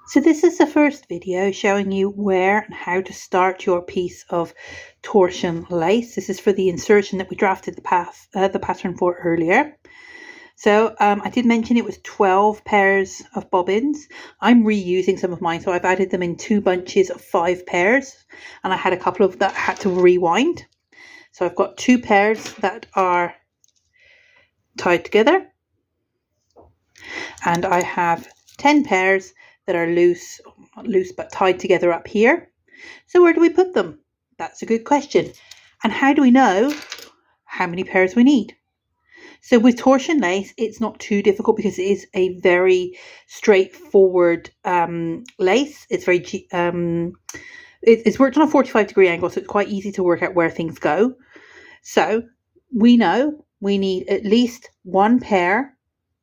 So this is the first video showing you where and how to start your piece of torsion lace. This is for the insertion that we drafted the pattern for earlier. So I did mention it was 12 pairs of bobbins. I'm reusing some of mine, so I've added them in 2 bunches of 5 pairs, and I had a couple of that I had to rewind. So I've got 2 pairs that are tied together, and I have 10 pairs that are loose, not loose, but tied together up here. So where do we put them? That's a good question. And how do we know how many pairs we need? So with torsion lace, it's not too difficult because it is a very straightforward lace. It's very it's worked on a 45-degree angle, so it's quite easy to work out where things go. So we know we need at least 1 pair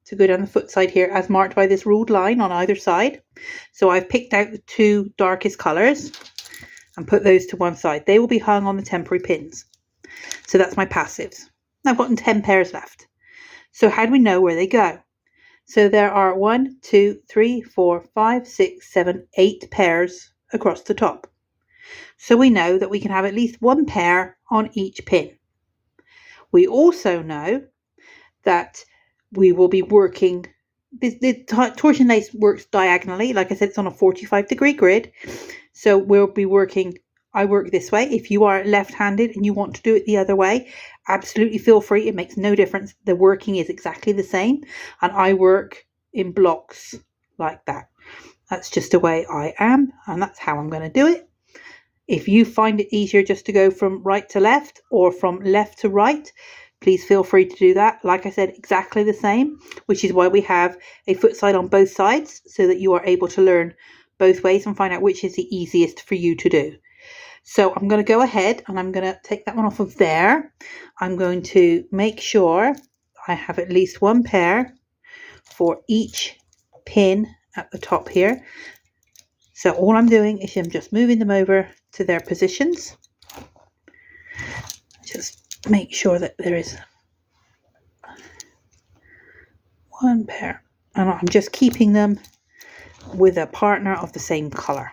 to go down the foot side here, as marked by this ruled line on either side. So I've picked out the 2 darkest colours and put those to one side. They will be hung on the temporary pins. So that's my passives. I've gotten 10 pairs left. So how do we know where they go? So there are 1, 2, 3, 4, 5, 6, 7, 8 pairs across the top. So we know that we can have at least 1 pair on each pin. We also know that we will be working, the torsion lace works diagonally. Like I said, it's on a 45-degree grid. So we'll be working, I work this way. If you are left-handed and you want to do it the other way, absolutely feel free. It makes no difference. The working is exactly the same. And I work in blocks like that. That's just the way I am. And that's how I'm going to do it. If you find it easier just to go from right to left or from left to right, please feel free to do that. Like I said, exactly the same, which is why we have a foot side on both sides, so that you are able to learn both ways and find out which is the easiest for you to do. So I'm going to go ahead and I'm going to take that one off of there. I'm going to make sure I have at least 1 pair for each pin at the top here. So all I'm doing is I'm just moving them over to their positions. Just make sure that there is 1 pair, and I'm just keeping them with a partner of the same color.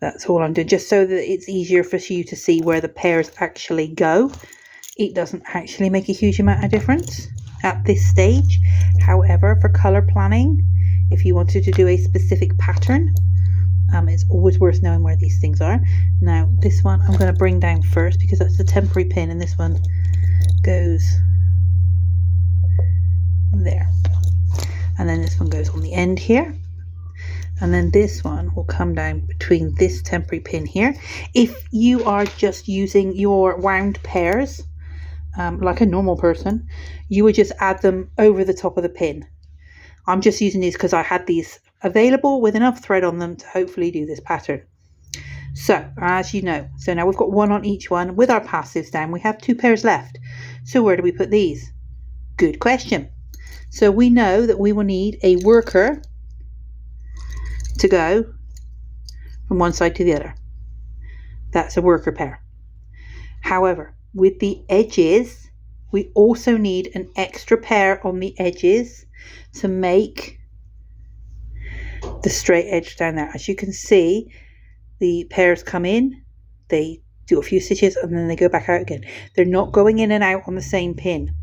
That's all I'm doing, just so that it's easier for you to see where the pairs actually go. It doesn't actually make a huge amount of difference at this stage. However, for color planning, if you wanted to do a specific pattern, it's always worth knowing where these things are. Now this one I'm going to bring down first because that's the temporary pin, and this one goes there, and then this one goes on the end here, and then this one will come down between this temporary pin here. If you are just using your wound pairs like a normal person, you would just add them over the top of the pin. I'm just using these because I had these available with enough thread on them to hopefully do this pattern. So as you know, so now we've got 1 on each one. With our passives down, we have 2 pairs left. So where do we put these? Good question. So we know that we will need a worker to go from one side to the other. That's a worker pair. However, with the edges, we also need an extra pair on the edges to make the straight edge down there. As you can see, the pairs come in, they do a few stitches, and then they go back out again. They're not going in and out on the same pin.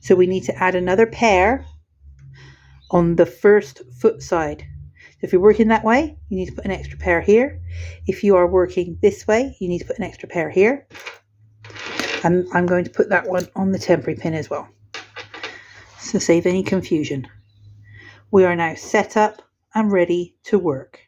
So we need to add another pair on the first foot side. So if you're working that way, you need to put an extra pair here. If you are working this way, you need to put an extra pair here. And I'm going to put that one on the temporary pin as well, to save any confusion. We are now set up and ready to work.